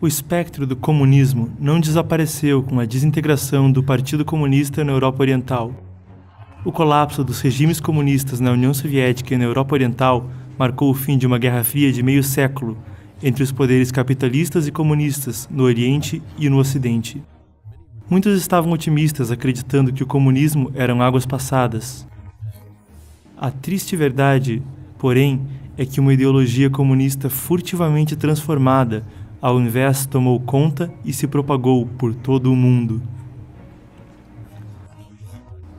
O espectro do comunismo não desapareceu com a desintegração do Partido Comunista na Europa Oriental. O colapso dos regimes comunistas na União Soviética e na Europa Oriental marcou o fim de uma guerra fria de meio século entre os poderes capitalistas e comunistas no Oriente e no Ocidente. Muitos estavam otimistas, acreditando que o comunismo eram águas passadas. A triste verdade, porém, é que uma ideologia comunista furtivamente transformada, ao invés, tomou conta e se propagou por todo o mundo.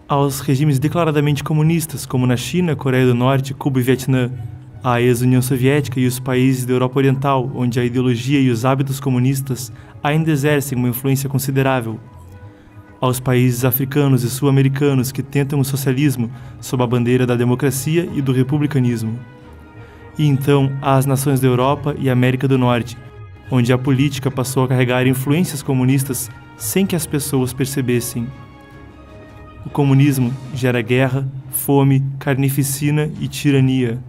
Aos regimes declaradamente comunistas, como na China, Coreia do Norte, Cuba e Vietnã, à ex-União Soviética e os países da Europa Oriental, onde a ideologia e os hábitos comunistas ainda exercem uma influência considerável, aos países africanos e sul-americanos que tentam o socialismo sob a bandeira da democracia e do republicanismo, e então às nações da Europa e América do Norte, onde a política passou a carregar influências comunistas sem que as pessoas percebessem. O comunismo gera guerra, fome, carnificina e tirania.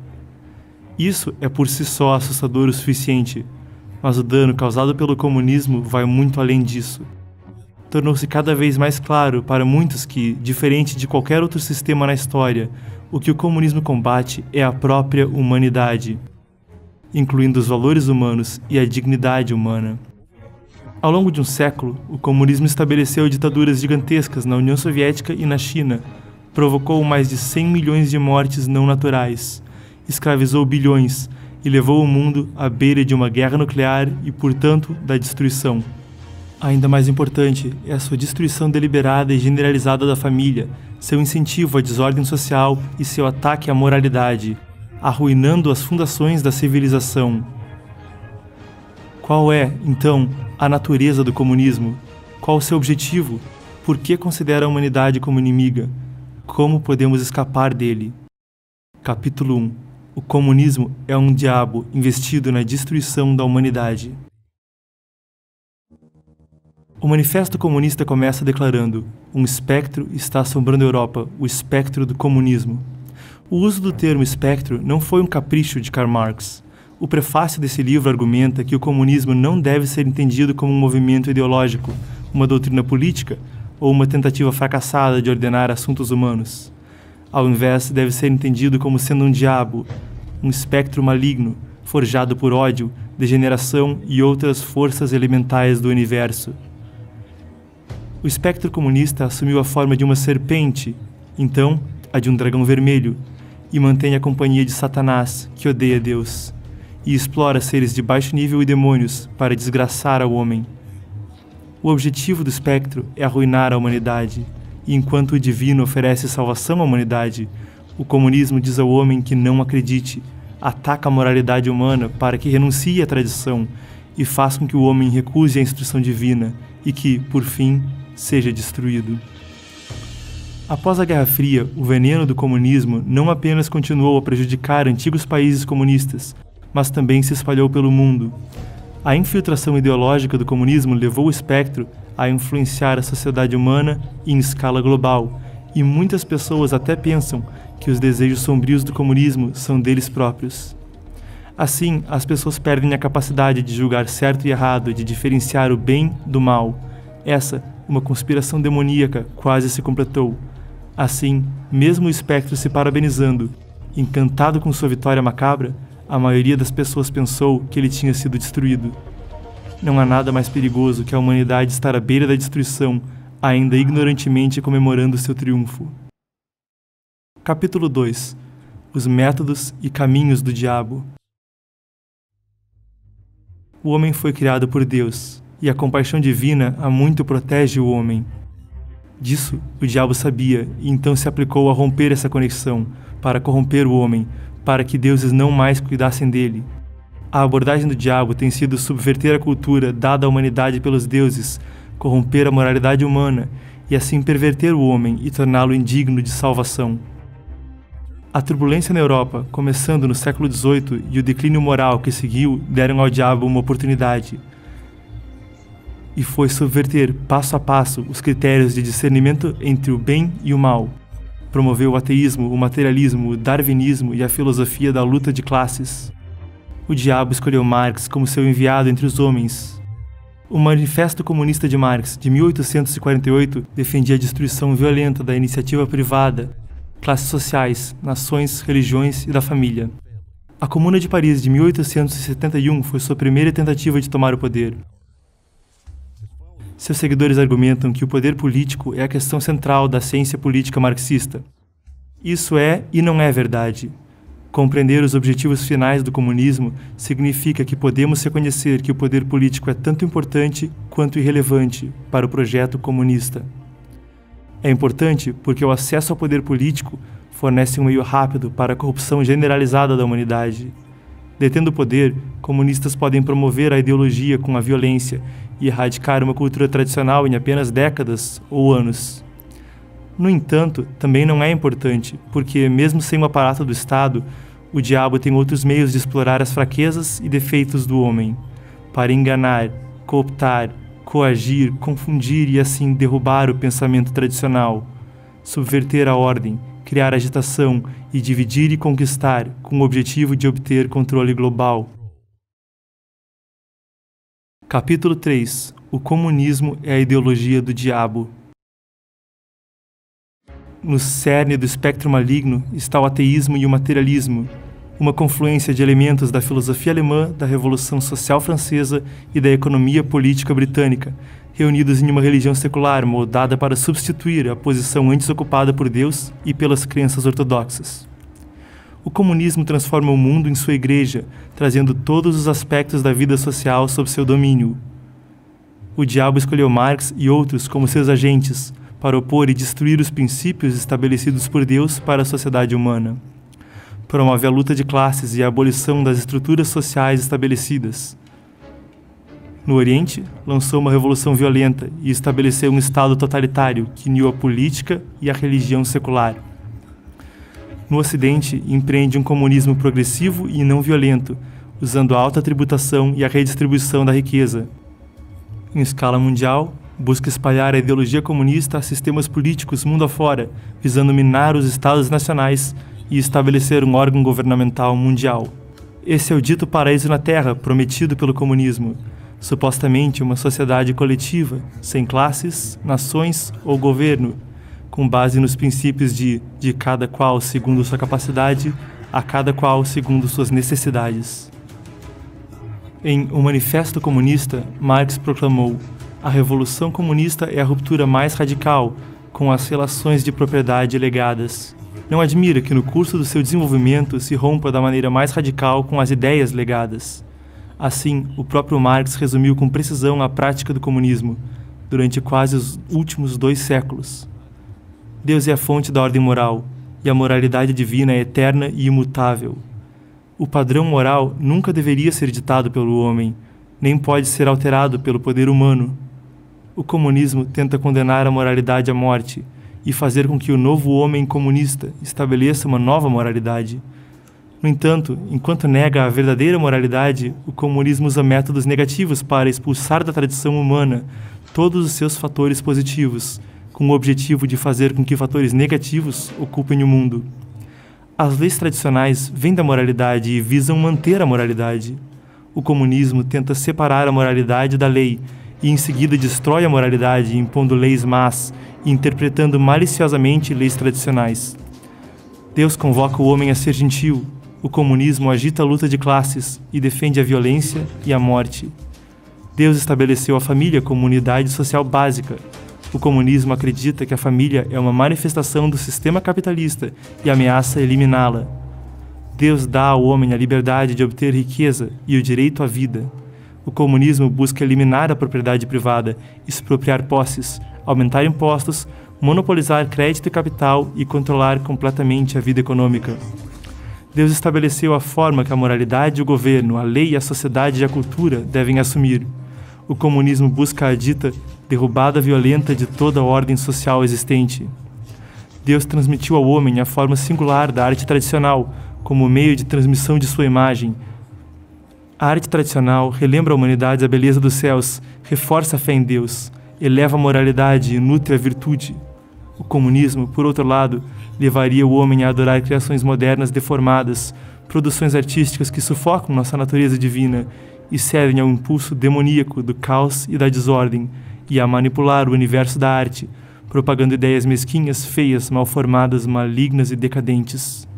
Isso é por si só assustador o suficiente, mas o dano causado pelo comunismo vai muito além disso. Tornou-se cada vez mais claro para muitos que, diferente de qualquer outro sistema na história, o que o comunismo combate é a própria humanidade, incluindo os valores humanos e a dignidade humana. Ao longo de um século, o comunismo estabeleceu ditaduras gigantescas na União Soviética e na China, provocou mais de 100 milhões de mortes não naturais, escravizou bilhões e levou o mundo à beira de uma guerra nuclear e, portanto, da destruição. Ainda mais importante é a sua destruição deliberada e generalizada da família, seu incentivo à desordem social e seu ataque à moralidade, arruinando as fundações da civilização. Qual é, então, a natureza do comunismo? Qual o seu objetivo? Por que considera a humanidade como inimiga? Como podemos escapar dele? Capítulo 1. O comunismo é um diabo investido na destruição da humanidade. O Manifesto Comunista começa declarando: um espectro está assombrando a Europa, o espectro do comunismo. O uso do termo espectro não foi um capricho de Karl Marx. O prefácio desse livro argumenta que o comunismo não deve ser entendido como um movimento ideológico, uma doutrina política ou uma tentativa fracassada de ordenar assuntos humanos. Ao invés, deve ser entendido como sendo um diabo, um espectro maligno, forjado por ódio, degeneração e outras forças elementais do universo. O espectro comunista assumiu a forma de uma serpente, então a de um dragão vermelho, e mantém a companhia de Satanás, que odeia Deus, e explora seres de baixo nível e demônios para desgraçar ao homem. O objetivo do espectro é arruinar a humanidade, e enquanto o divino oferece salvação à humanidade, o comunismo diz ao homem que não acredite, ataca a moralidade humana para que renuncie à tradição e faz com que o homem recuse a instrução divina e que, por fim, seja destruído. Após a Guerra Fria, o veneno do comunismo não apenas continuou a prejudicar antigos países comunistas, mas também se espalhou pelo mundo. A infiltração ideológica do comunismo levou o espectro a influenciar a sociedade humana em escala global, e muitas pessoas até pensam que os desejos sombrios do comunismo são deles próprios. Assim, as pessoas perdem a capacidade de julgar certo e errado, de diferenciar o bem do mal. Essa, uma conspiração demoníaca, quase se completou. Assim, mesmo o espectro se parabenizando, encantado com sua vitória macabra, a maioria das pessoas pensou que ele tinha sido destruído. Não há nada mais perigoso que a humanidade estar à beira da destruição, ainda ignorantemente comemorando seu triunfo. Capítulo 2. Os métodos e caminhos do diabo. O homem foi criado por Deus, e a compaixão divina há muito protege o homem. Disso o diabo sabia, e então se aplicou a romper essa conexão, para corromper o homem, para que deuses não mais cuidassem dele. A abordagem do diabo tem sido subverter a cultura dada à humanidade pelos deuses, corromper a moralidade humana e assim perverter o homem e torná-lo indigno de salvação. A turbulência na Europa, começando no século XVIII, e o declínio moral que seguiu deram ao diabo uma oportunidade. E foi subverter, passo a passo, os critérios de discernimento entre o bem e o mal. Promoveu o ateísmo, o materialismo, o darwinismo e a filosofia da luta de classes. O diabo escolheu Marx como seu enviado entre os homens. O Manifesto Comunista de Marx, de 1848, defendia a destruição violenta da iniciativa privada, classes sociais, nações, religiões e da família. A Comuna de Paris, de 1871, foi sua primeira tentativa de tomar o poder. Seus seguidores argumentam que o poder político é a questão central da ciência política marxista. Isso é e não é verdade. Compreender os objetivos finais do comunismo significa que podemos reconhecer que o poder político é tanto importante quanto irrelevante para o projeto comunista. É importante porque o acesso ao poder político fornece um meio rápido para a corrupção generalizada da humanidade. Detendo o poder, comunistas podem promover a ideologia com a violência e erradicar uma cultura tradicional em apenas décadas ou anos. No entanto, também não é importante, porque, mesmo sem o aparato do Estado, o diabo tem outros meios de explorar as fraquezas e defeitos do homem, para enganar, cooptar, coagir, confundir e assim derrubar o pensamento tradicional, subverter a ordem, criar agitação e dividir e conquistar com o objetivo de obter controle global. Capítulo 3. O comunismo é a ideologia do diabo. No cerne do espectro maligno está o ateísmo e o materialismo, uma confluência de elementos da filosofia alemã, da Revolução Social Francesa e da economia política britânica, reunidos em uma religião secular moldada para substituir a posição antes ocupada por Deus e pelas crenças ortodoxas. O comunismo transforma o mundo em sua igreja, trazendo todos os aspectos da vida social sob seu domínio. O diabo escolheu Marx e outros como seus agentes, para opor e destruir os princípios estabelecidos por Deus para a sociedade humana. Promove a luta de classes e a abolição das estruturas sociais estabelecidas. No Oriente, lançou uma revolução violenta e estabeleceu um Estado totalitário que uniu a política e a religião secular. No Ocidente, empreende um comunismo progressivo e não violento, usando a alta tributação e a redistribuição da riqueza. Em escala mundial, busca espalhar a ideologia comunista a sistemas políticos mundo afora, visando minar os estados nacionais e estabelecer um órgão governamental mundial. Esse é o dito paraíso na Terra prometido pelo comunismo, supostamente uma sociedade coletiva, sem classes, nações ou governo, com base nos princípios de cada qual segundo sua capacidade, a cada qual segundo suas necessidades. Em O Manifesto Comunista, Marx proclamou: a Revolução Comunista é a ruptura mais radical com as relações de propriedade legadas. Não admira que no curso do seu desenvolvimento se rompa da maneira mais radical com as ideias legadas. Assim, o próprio Marx resumiu com precisão a prática do comunismo, durante quase os últimos 2 séculos. Deus é a fonte da ordem moral, e a moralidade divina é eterna e imutável. O padrão moral nunca deveria ser ditado pelo homem, nem pode ser alterado pelo poder humano. O comunismo tenta condenar a moralidade à morte e fazer com que o novo homem comunista estabeleça uma nova moralidade. No entanto, enquanto nega a verdadeira moralidade, o comunismo usa métodos negativos para expulsar da tradição humana todos os seus fatores positivos, com o objetivo de fazer com que fatores negativos ocupem o mundo. As leis tradicionais vêm da moralidade e visam manter a moralidade. O comunismo tenta separar a moralidade da lei e em seguida destrói a moralidade impondo leis más e interpretando maliciosamente leis tradicionais. Deus convoca o homem a ser gentil. O comunismo agita a luta de classes e defende a violência e a morte. Deus estabeleceu a família como unidade social básica. O comunismo acredita que a família é uma manifestação do sistema capitalista e ameaça eliminá-la. Deus dá ao homem a liberdade de obter riqueza e o direito à vida. O comunismo busca eliminar a propriedade privada, expropriar posses, aumentar impostos, monopolizar crédito e capital e controlar completamente a vida econômica. Deus estabeleceu a forma que a moralidade, o governo, a lei, a sociedade e a cultura devem assumir. O comunismo busca a dita derrubada violenta de toda a ordem social existente. Deus transmitiu ao homem a forma singular da arte tradicional, como meio de transmissão de sua imagem. A arte tradicional relembra a humanidade a beleza dos céus, reforça a fé em Deus, eleva a moralidade e nutre a virtude. O comunismo, por outro lado, levaria o homem a adorar criações modernas deformadas, produções artísticas que sufocam nossa natureza divina e cedem ao impulso demoníaco do caos e da desordem e a manipular o universo da arte, propagando ideias mesquinhas, feias, mal formadas, malignas e decadentes.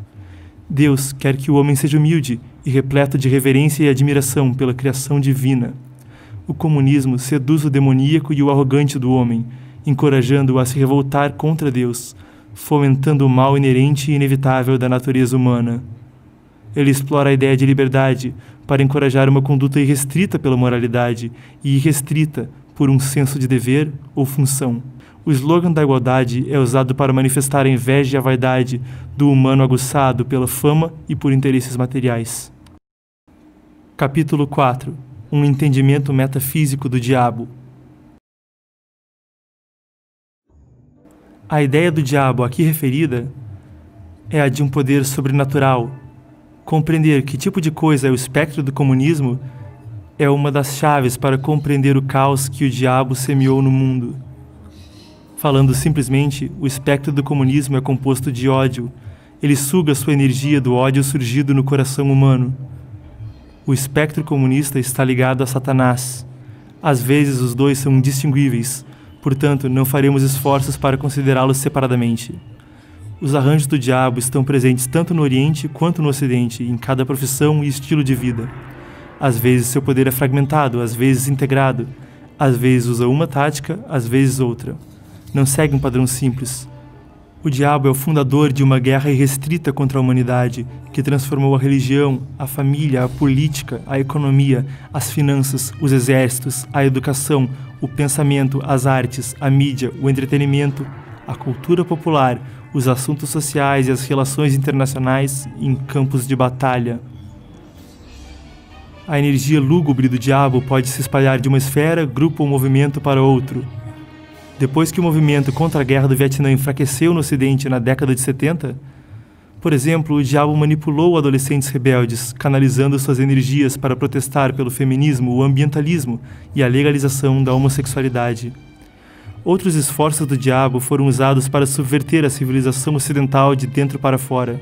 Deus quer que o homem seja humilde e repleto de reverência e admiração pela criação divina. O comunismo seduz o demoníaco e o arrogante do homem, encorajando-o a se revoltar contra Deus, fomentando o mal inerente e inevitável da natureza humana. Ele explora a ideia de liberdade para encorajar uma conduta irrestrita pela moralidade e irrestrita por um senso de dever ou função. O slogan da igualdade é usado para manifestar a inveja e a vaidade do humano aguçado pela fama e por interesses materiais. Capítulo 4. Um entendimento metafísico do diabo. A ideia do diabo aqui referida é a de um poder sobrenatural. Compreender que tipo de coisa é o espectro do comunismo é uma das chaves para compreender o caos que o diabo semeou no mundo. Falando simplesmente, o espectro do comunismo é composto de ódio. Ele suga sua energia do ódio surgido no coração humano. O espectro comunista está ligado a Satanás. Às vezes os dois são indistinguíveis, portanto não faremos esforços para considerá-los separadamente. Os arranjos do diabo estão presentes tanto no Oriente quanto no Ocidente, em cada profissão e estilo de vida. Às vezes seu poder é fragmentado, às vezes integrado, às vezes usa uma tática, às vezes outra. Não segue um padrão simples. O diabo é o fundador de uma guerra irrestrita contra a humanidade, que transformou a religião, a família, a política, a economia, as finanças, os exércitos, a educação, o pensamento, as artes, a mídia, o entretenimento, a cultura popular, os assuntos sociais e as relações internacionais em campos de batalha. A energia lúgubre do diabo pode se espalhar de uma esfera, grupo ou movimento para outro. Depois que o movimento contra a guerra do Vietnã enfraqueceu no Ocidente na década de 70, por exemplo, o diabo manipulou adolescentes rebeldes, canalizando suas energias para protestar pelo feminismo, o ambientalismo e a legalização da homossexualidade. Outros esforços do diabo foram usados para subverter a civilização ocidental de dentro para fora.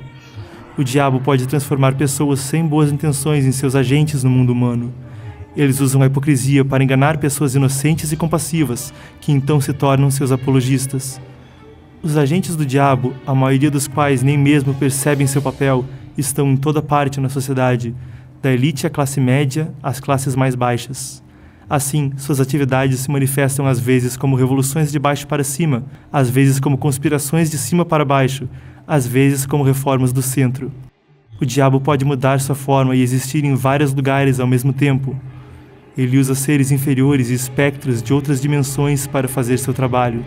O diabo pode transformar pessoas sem boas intenções em seus agentes no mundo humano. Eles usam a hipocrisia para enganar pessoas inocentes e compassivas, que então se tornam seus apologistas. Os agentes do diabo, a maioria dos quais nem mesmo percebem seu papel, estão em toda parte na sociedade, da elite à classe média às classes mais baixas. Assim, suas atividades se manifestam às vezes como revoluções de baixo para cima, às vezes como conspirações de cima para baixo, às vezes como reformas do centro. O diabo pode mudar sua forma e existir em vários lugares ao mesmo tempo. Ele usa seres inferiores e espectros de outras dimensões para fazer seu trabalho.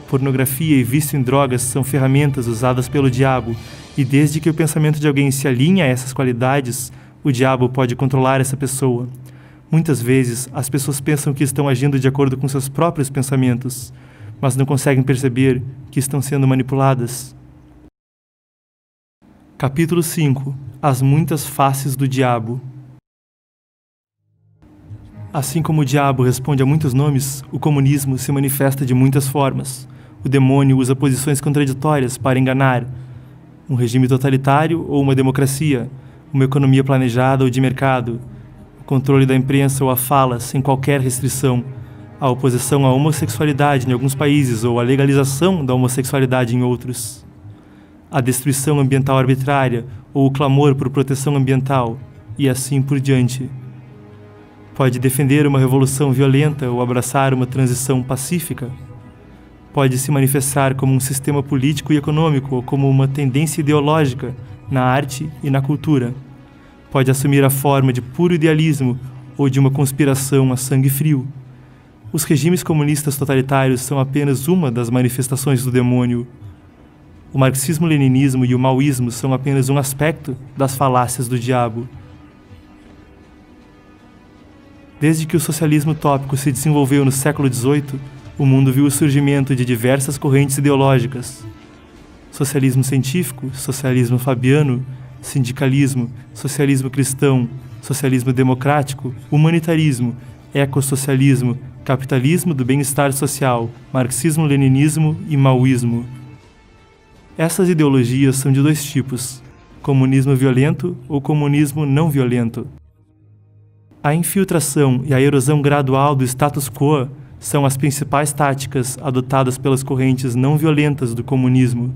Pornografia e vício em drogas são ferramentas usadas pelo diabo, e desde que o pensamento de alguém se alinha a essas qualidades, o diabo pode controlar essa pessoa. Muitas vezes, as pessoas pensam que estão agindo de acordo com seus próprios pensamentos, mas não conseguem perceber que estão sendo manipuladas. Capítulo 5. As muitas faces do diabo. Assim como o diabo responde a muitos nomes, o comunismo se manifesta de muitas formas. O demônio usa posições contraditórias para enganar. Um regime totalitário ou uma democracia, uma economia planejada ou de mercado, o controle da imprensa ou a fala sem qualquer restrição, a oposição à homossexualidade em alguns países ou a legalização da homossexualidade em outros, a destruição ambiental arbitrária ou o clamor por proteção ambiental, e assim por diante. Pode defender uma revolução violenta ou abraçar uma transição pacífica. Pode se manifestar como um sistema político e econômico ou como uma tendência ideológica na arte e na cultura. Pode assumir a forma de puro idealismo ou de uma conspiração a sangue frio. Os regimes comunistas totalitários são apenas uma das manifestações do demônio. O marxismo-leninismo e o maoísmo são apenas um aspecto das falácias do diabo. Desde que o socialismo utópico se desenvolveu no século XVIII, o mundo viu o surgimento de diversas correntes ideológicas. Socialismo científico, socialismo fabiano, sindicalismo, socialismo cristão, socialismo democrático, humanitarismo, ecossocialismo, capitalismo do bem-estar social, marxismo-leninismo e maoísmo. Essas ideologias são de dois tipos: comunismo violento ou comunismo não violento. A infiltração e a erosão gradual do status quo são as principais táticas adotadas pelas correntes não violentas do comunismo.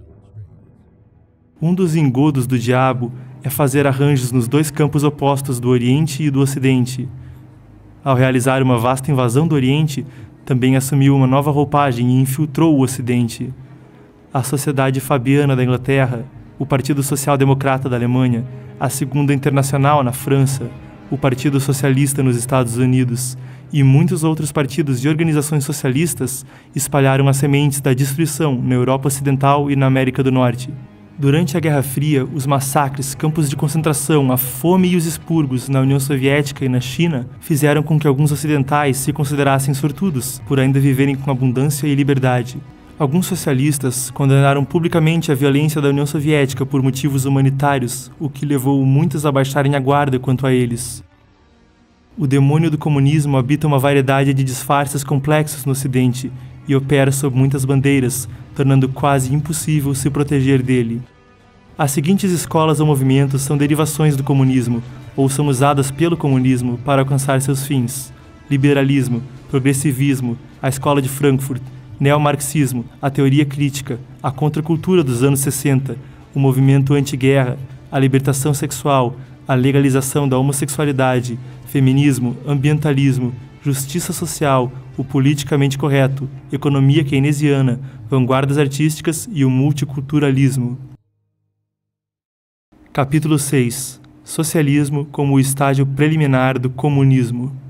Um dos engodos do diabo é fazer arranjos nos dois campos opostos do Oriente e do Ocidente. Ao realizar uma vasta invasão do Oriente, também assumiu uma nova roupagem e infiltrou o Ocidente. A Sociedade Fabiana da Inglaterra, o Partido Social Democrata da Alemanha, a Segunda Internacional na França, o Partido Socialista nos Estados Unidos e muitos outros partidos e organizações socialistas espalharam as sementes da destruição na Europa Ocidental e na América do Norte. Durante a Guerra Fria, os massacres, campos de concentração, a fome e os expurgos na União Soviética e na China fizeram com que alguns ocidentais se considerassem sortudos por ainda viverem com abundância e liberdade. Alguns socialistas condenaram publicamente a violência da União Soviética por motivos humanitários, o que levou muitos a baixarem a guarda quanto a eles. O demônio do comunismo habita uma variedade de disfarces complexos no Ocidente e opera sob muitas bandeiras, tornando quase impossível se proteger dele. As seguintes escolas ou movimentos são derivações do comunismo, ou são usadas pelo comunismo para alcançar seus fins: liberalismo, progressivismo, a escola de Frankfurt, neomarxismo, a teoria crítica, a contracultura dos anos 60, o movimento anti-guerra, a libertação sexual, a legalização da homossexualidade, feminismo, ambientalismo, justiça social, o politicamente correto, economia keynesiana, vanguardas artísticas e o multiculturalismo. Capítulo 6. Socialismo como o estágio preliminar do comunismo.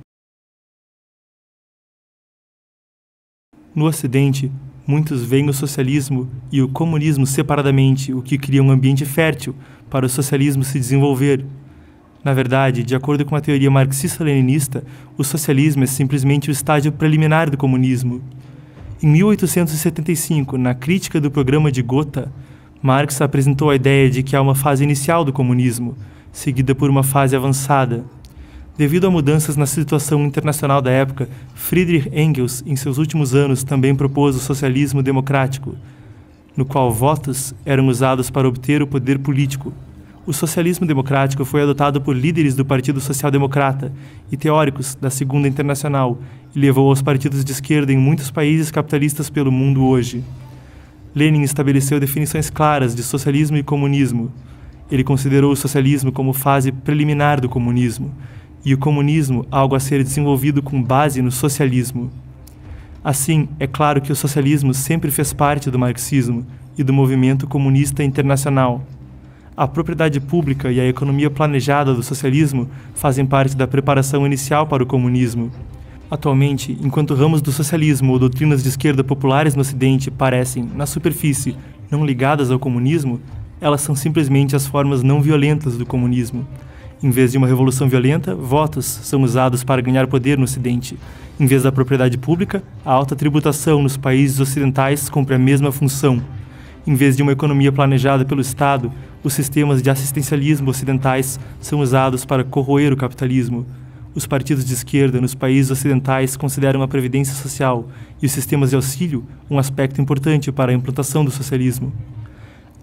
No Ocidente, muitos veem o socialismo e o comunismo separadamente, o que cria um ambiente fértil para o socialismo se desenvolver. Na verdade, de acordo com a teoria marxista-leninista, o socialismo é simplesmente o estágio preliminar do comunismo. Em 1875, na crítica do programa de Gotha, Marx apresentou a ideia de que há uma fase inicial do comunismo, seguida por uma fase avançada. Devido a mudanças na situação internacional da época, Friedrich Engels, em seus últimos anos, também propôs o socialismo democrático, no qual votos eram usados para obter o poder político. O socialismo democrático foi adotado por líderes do Partido Social Democrata e teóricos da Segunda Internacional e levou aos partidos de esquerda em muitos países capitalistas pelo mundo hoje. Lenin estabeleceu definições claras de socialismo e comunismo. Ele considerou o socialismo como fase preliminar do comunismo e o comunismo algo a ser desenvolvido com base no socialismo. Assim, é claro que o socialismo sempre fez parte do marxismo e do movimento comunista internacional. A propriedade pública e a economia planejada do socialismo fazem parte da preparação inicial para o comunismo. Atualmente, enquanto ramos do socialismo ou doutrinas de esquerda populares no Ocidente parecem, na superfície, não ligadas ao comunismo, elas são simplesmente as formas não violentas do comunismo. Em vez de uma revolução violenta, votos são usados para ganhar poder no Ocidente. Em vez da propriedade pública, a alta tributação nos países ocidentais cumpre a mesma função. Em vez de uma economia planejada pelo Estado, os sistemas de assistencialismo ocidentais são usados para corroer o capitalismo. Os partidos de esquerda nos países ocidentais consideram a previdência social e os sistemas de auxílio um aspecto importante para a implantação do socialismo.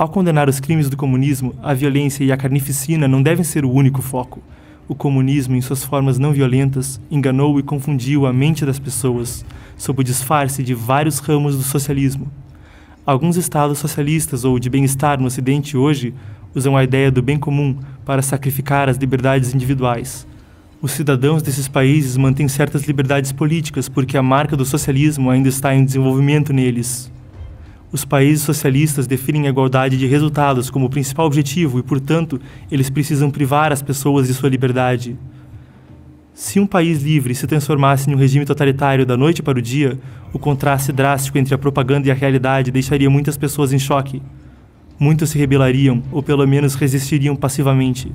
Ao condenar os crimes do comunismo, a violência e a carnificina não devem ser o único foco. O comunismo, em suas formas não violentas, enganou e confundiu a mente das pessoas, sob o disfarce de vários ramos do socialismo. Alguns estados socialistas ou de bem-estar no Ocidente hoje usam a ideia do bem comum para sacrificar as liberdades individuais. Os cidadãos desses países mantêm certas liberdades políticas porque a marca do socialismo ainda está em desenvolvimento neles. Os países socialistas definem a igualdade de resultados como principal objetivo e, portanto, eles precisam privar as pessoas de sua liberdade. Se um país livre se transformasse em um regime totalitário da noite para o dia, o contraste drástico entre a propaganda e a realidade deixaria muitas pessoas em choque. Muitos se rebelariam, ou pelo menos resistiriam passivamente.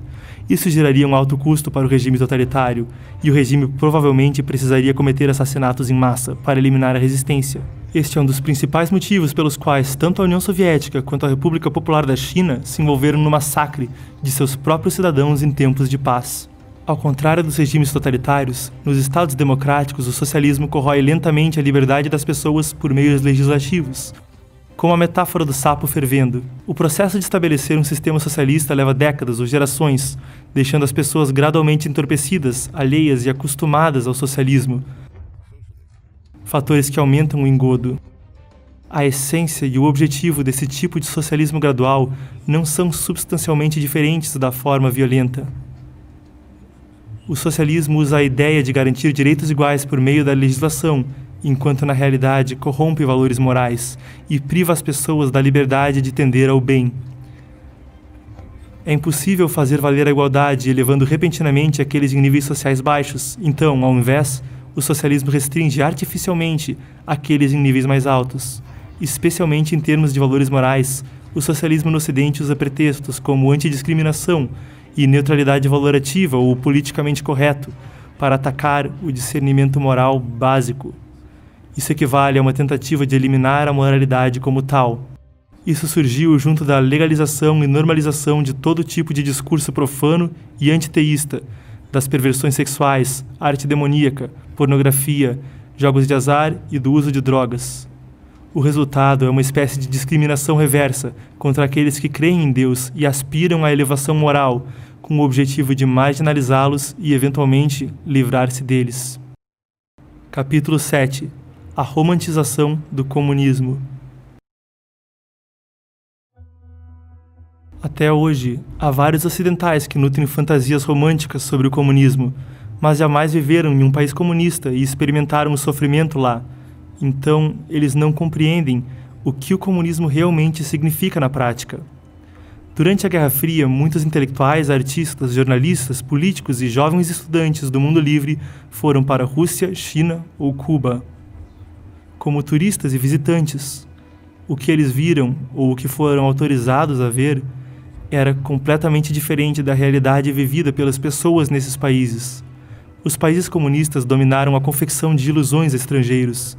Isso geraria um alto custo para o regime totalitário, e o regime provavelmente precisaria cometer assassinatos em massa para eliminar a resistência. Este é um dos principais motivos pelos quais tanto a União Soviética quanto a República Popular da China se envolveram no massacre de seus próprios cidadãos em tempos de paz. Ao contrário dos regimes totalitários, nos estados democráticos o socialismo corrói lentamente a liberdade das pessoas por meios legislativos. Como a metáfora do sapo fervendo. O processo de estabelecer um sistema socialista leva décadas ou gerações, deixando as pessoas gradualmente entorpecidas, alheias e acostumadas ao socialismo. Fatores que aumentam o engodo. A essência e o objetivo desse tipo de socialismo gradual não são substancialmente diferentes da forma violenta. O socialismo usa a ideia de garantir direitos iguais por meio da legislação, enquanto na realidade corrompe valores morais e priva as pessoas da liberdade de tender ao bem. É impossível fazer valer a igualdade elevando repentinamente aqueles em níveis sociais baixos, então, ao invés, o socialismo restringe artificialmente aqueles em níveis mais altos. Especialmente em termos de valores morais, o socialismo no Ocidente usa pretextos como antidiscriminação e neutralidade valorativa ou politicamente correto para atacar o discernimento moral básico. Isso equivale a uma tentativa de eliminar a moralidade como tal. Isso surgiu junto da legalização e normalização de todo tipo de discurso profano e antiteísta, das perversões sexuais, arte demoníaca, pornografia, jogos de azar e do uso de drogas. O resultado é uma espécie de discriminação reversa contra aqueles que creem em Deus e aspiram à elevação moral, com o objetivo de marginalizá-los e, eventualmente, livrar-se deles. Capítulo 7. A romantização do comunismo. Até hoje, há vários ocidentais que nutrem fantasias românticas sobre o comunismo, mas jamais viveram em um país comunista e experimentaram o sofrimento lá. Então, eles não compreendem o que o comunismo realmente significa na prática. Durante a Guerra Fria, muitos intelectuais, artistas, jornalistas, políticos e jovens estudantes do mundo livre foram para a Rússia, China ou Cuba. Como turistas e visitantes, o que eles viram ou o que foram autorizados a ver era completamente diferente da realidade vivida pelas pessoas nesses países. Os países comunistas dominaram a confecção de ilusões a estrangeiros.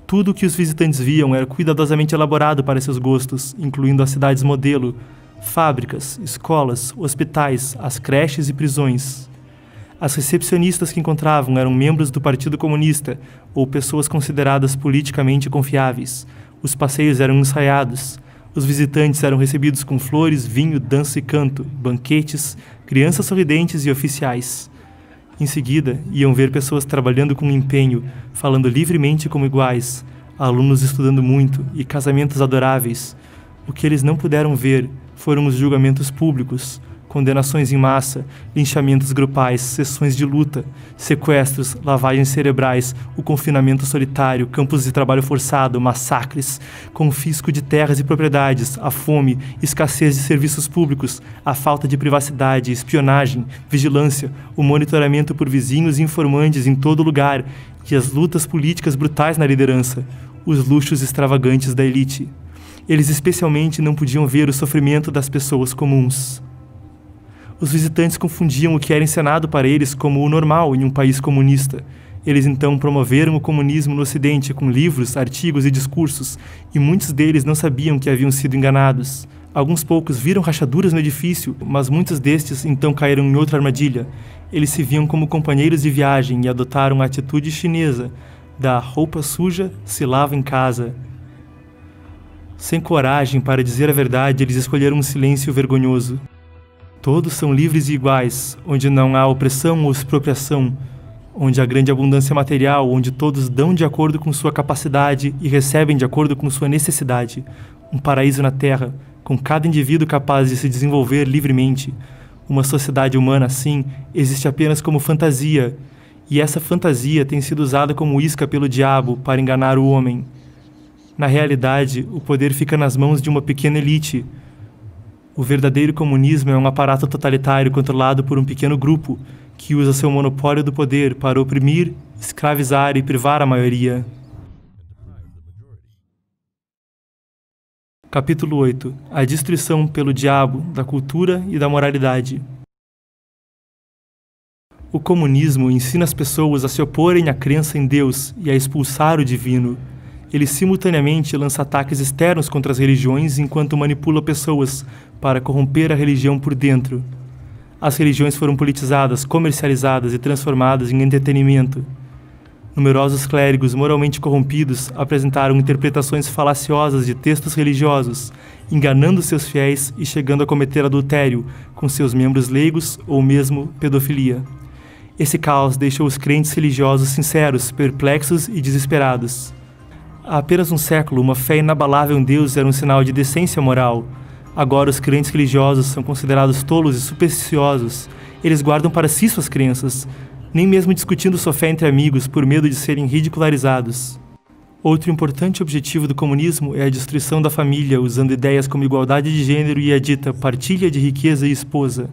Tudo o que os visitantes viam era cuidadosamente elaborado para seus gostos, incluindo as cidades modelo, fábricas, escolas, hospitais, as creches e prisões. As recepcionistas que encontravam eram membros do Partido Comunista ou pessoas consideradas politicamente confiáveis. Os passeios eram ensaiados. Os visitantes eram recebidos com flores, vinho, dança e canto, banquetes, crianças sorridentes e oficiais. Em seguida, iam ver pessoas trabalhando com empenho, falando livremente como iguais, alunos estudando muito e casamentos adoráveis. O que eles não puderam ver foram os julgamentos públicos, condenações em massa, linchamentos grupais, sessões de luta, sequestros, lavagens cerebrais, o confinamento solitário, campos de trabalho forçado, massacres, confisco de terras e propriedades, a fome, escassez de serviços públicos, a falta de privacidade, espionagem, vigilância, o monitoramento por vizinhos e informantes em todo lugar e as lutas políticas brutais na liderança, os luxos extravagantes da elite. Eles especialmente não podiam ver o sofrimento das pessoas comuns. Os visitantes confundiam o que era encenado para eles como o normal em um país comunista. Eles então promoveram o comunismo no Ocidente com livros, artigos e discursos, e muitos deles não sabiam que haviam sido enganados. Alguns poucos viram rachaduras no edifício, mas muitos destes então caíram em outra armadilha. Eles se viam como companheiros de viagem e adotaram a atitude chinesa da roupa suja se lava em casa. Sem coragem para dizer a verdade, eles escolheram um silêncio vergonhoso. Todos são livres e iguais, onde não há opressão ou expropriação, onde há grande abundância material, onde todos dão de acordo com sua capacidade e recebem de acordo com sua necessidade. Um paraíso na Terra, com cada indivíduo capaz de se desenvolver livremente. Uma sociedade humana assim existe apenas como fantasia, e essa fantasia tem sido usada como isca pelo diabo para enganar o homem. Na realidade, o poder fica nas mãos de uma pequena elite. O verdadeiro comunismo é um aparato totalitário controlado por um pequeno grupo que usa seu monopólio do poder para oprimir, escravizar e privar a maioria. Capítulo 8. A destruição pelo diabo da cultura e da moralidade. O comunismo ensina as pessoas a se oporem à crença em Deus e a expulsar o divino. Ele simultaneamente lança ataques externos contra as religiões enquanto manipula pessoas para corromper a religião por dentro. As religiões foram politizadas, comercializadas e transformadas em entretenimento. Numerosos clérigos moralmente corrompidos apresentaram interpretações falaciosas de textos religiosos, enganando seus fiéis e chegando a cometer adultério com seus membros leigos ou mesmo pedofilia. Esse caos deixou os crentes religiosos sinceros, perplexos e desesperados. Há apenas um século, uma fé inabalável em Deus era um sinal de decência moral. Agora os crentes religiosos são considerados tolos e supersticiosos. Eles guardam para si suas crenças, nem mesmo discutindo sua fé entre amigos por medo de serem ridicularizados. Outro importante objetivo do comunismo é a destruição da família, usando ideias como igualdade de gênero e a dita partilha de riqueza e esposa.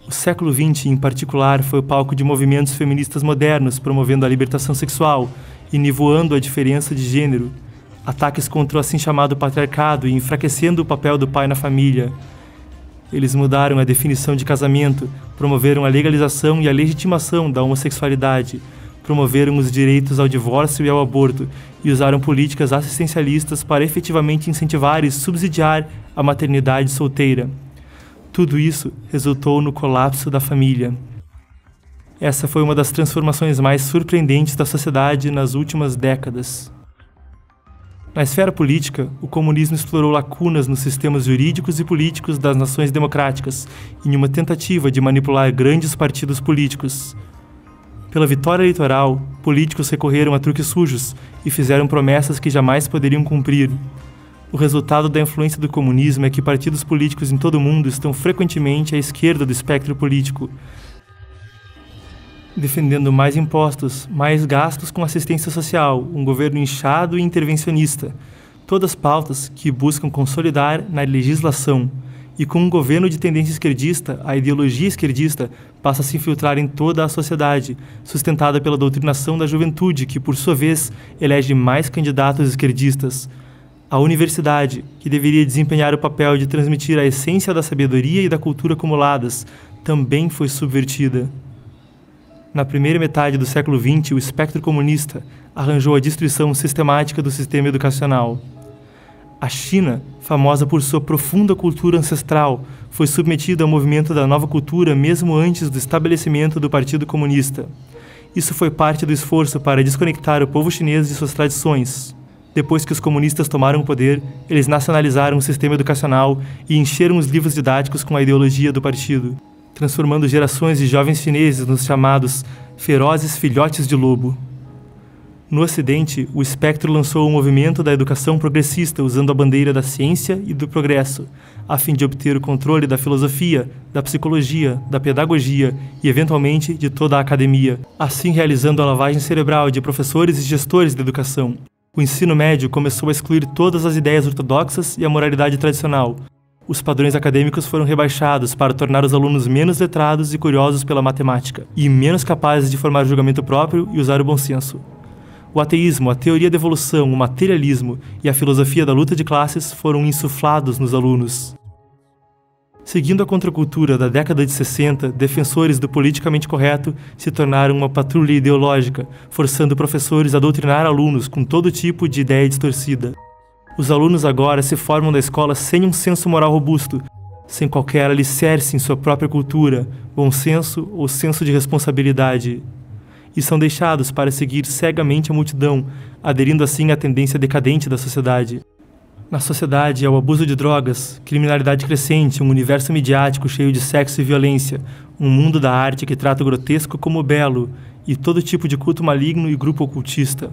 O século XX, em particular, foi o palco de movimentos feministas modernos, promovendo a libertação sexual e nivoando a diferença de gênero, ataques contra o assim chamado patriarcado e enfraquecendo o papel do pai na família. Eles mudaram a definição de casamento, promoveram a legalização e a legitimação da homossexualidade, promoveram os direitos ao divórcio e ao aborto e usaram políticas assistencialistas para efetivamente incentivar e subsidiar a maternidade solteira. Tudo isso resultou no colapso da família. Essa foi uma das transformações mais surpreendentes da sociedade nas últimas décadas. Na esfera política, o comunismo explorou lacunas nos sistemas jurídicos e políticos das nações democráticas, em uma tentativa de manipular grandes partidos políticos. Pela vitória eleitoral, políticos recorreram a truques sujos e fizeram promessas que jamais poderiam cumprir. O resultado da influência do comunismo é que partidos políticos em todo o mundo estão frequentemente à esquerda do espectro político, defendendo mais impostos, mais gastos com assistência social, um governo inchado e intervencionista, todas pautas que buscam consolidar na legislação. E com um governo de tendência esquerdista, a ideologia esquerdista passa a se infiltrar em toda a sociedade, sustentada pela doutrinação da juventude, que, por sua vez, elege mais candidatos esquerdistas. A universidade, que deveria desempenhar o papel de transmitir a essência da sabedoria e da cultura acumuladas, também foi subvertida. Na primeira metade do século XX, o espectro comunista arranjou a destruição sistemática do sistema educacional. A China, famosa por sua profunda cultura ancestral, foi submetida ao movimento da nova cultura mesmo antes do estabelecimento do Partido Comunista. Isso foi parte do esforço para desconectar o povo chinês de suas tradições. Depois que os comunistas tomaram o poder, eles nacionalizaram o sistema educacional e encheram os livros didáticos com a ideologia do partido, transformando gerações de jovens chineses nos chamados ferozes filhotes de lobo. No Ocidente, o espectro lançou o movimento da educação progressista usando a bandeira da ciência e do progresso, a fim de obter o controle da filosofia, da psicologia, da pedagogia e, eventualmente, de toda a academia, assim realizando a lavagem cerebral de professores e gestores da educação. O ensino médio começou a excluir todas as ideias ortodoxas e a moralidade tradicional. Os padrões acadêmicos foram rebaixados para tornar os alunos menos letrados e curiosos pela matemática, e menos capazes de formar julgamento próprio e usar o bom senso. O ateísmo, a teoria da evolução, o materialismo e a filosofia da luta de classes foram insuflados nos alunos. Seguindo a contracultura da década de 60, defensores do politicamente correto se tornaram uma patrulha ideológica, forçando professores a doutrinar alunos com todo tipo de ideia distorcida. Os alunos agora se formam da escola sem um senso moral robusto, sem qualquer alicerce em sua própria cultura, bom senso ou senso de responsabilidade. E são deixados para seguir cegamente a multidão, aderindo assim à tendência decadente da sociedade. Na sociedade há o abuso de drogas, criminalidade crescente, um universo midiático cheio de sexo e violência, um mundo da arte que trata o grotesco como o belo, e todo tipo de culto maligno e grupo ocultista.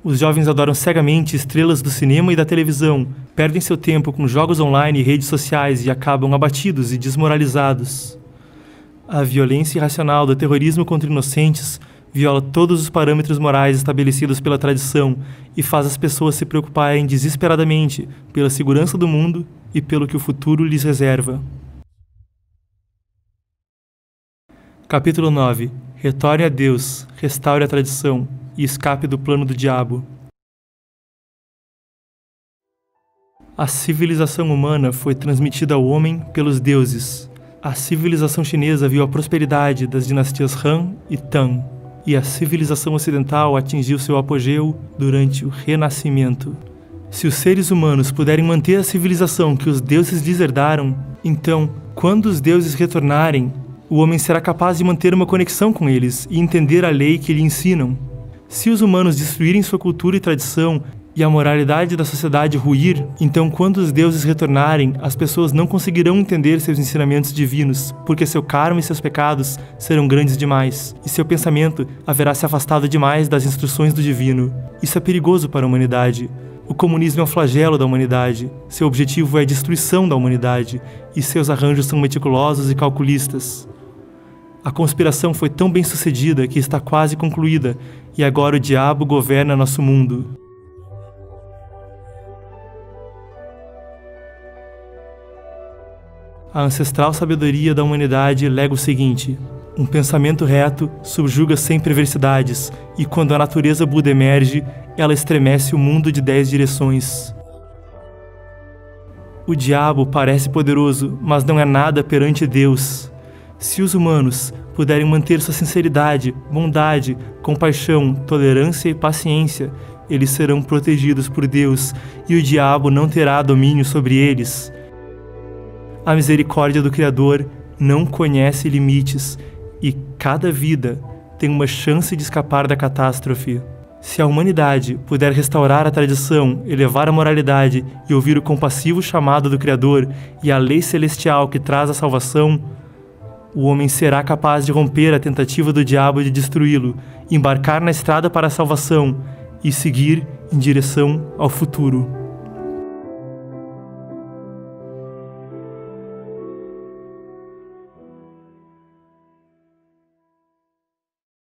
Os jovens adoram cegamente estrelas do cinema e da televisão, perdem seu tempo com jogos online e redes sociais e acabam abatidos e desmoralizados. A violência irracional do terrorismo contra inocentes viola todos os parâmetros morais estabelecidos pela tradição e faz as pessoas se preocuparem desesperadamente pela segurança do mundo e pelo que o futuro lhes reserva. Capítulo 9. Retorne a Deus, restaure a tradição e escape do plano do diabo. A civilização humana foi transmitida ao homem pelos deuses. A civilização chinesa viu a prosperidade das dinastias Han e Tang, e a civilização ocidental atingiu seu apogeu durante o Renascimento. Se os seres humanos puderem manter a civilização que os deuses lhes herdaram, então, quando os deuses retornarem, O homem será capaz de manter uma conexão com eles e entender a lei que lhe ensinam. Se os humanos destruírem sua cultura e tradição e a moralidade da sociedade ruir, então quando os deuses retornarem, as pessoas não conseguirão entender seus ensinamentos divinos, porque seu karma e seus pecados serão grandes demais, e seu pensamento haverá se afastado demais das instruções do divino. Isso é perigoso para a humanidade. O comunismo é um flagelo da humanidade. Seu objetivo é a destruição da humanidade, e seus arranjos são meticulosos e calculistas. A conspiração foi tão bem sucedida que está quase concluída, e agora o diabo governa nosso mundo. A ancestral sabedoria da humanidade lega o seguinte: um pensamento reto subjuga sem perversidades, e quando a natureza Buda emerge, ela estremece o mundo de 10 direções. O diabo parece poderoso, mas não é nada perante Deus. Se os humanos puderem manter sua sinceridade, bondade, compaixão, tolerância e paciência, eles serão protegidos por Deus, e o diabo não terá domínio sobre eles. A misericórdia do Criador não conhece limites, e cada vida tem uma chance de escapar da catástrofe. Se a humanidade puder restaurar a tradição, elevar a moralidade e ouvir o compassivo chamado do Criador e a lei celestial que traz a salvação, o homem será capaz de romper a tentativa do diabo de destruí-lo, embarcar na estrada para a salvação e seguir em direção ao futuro.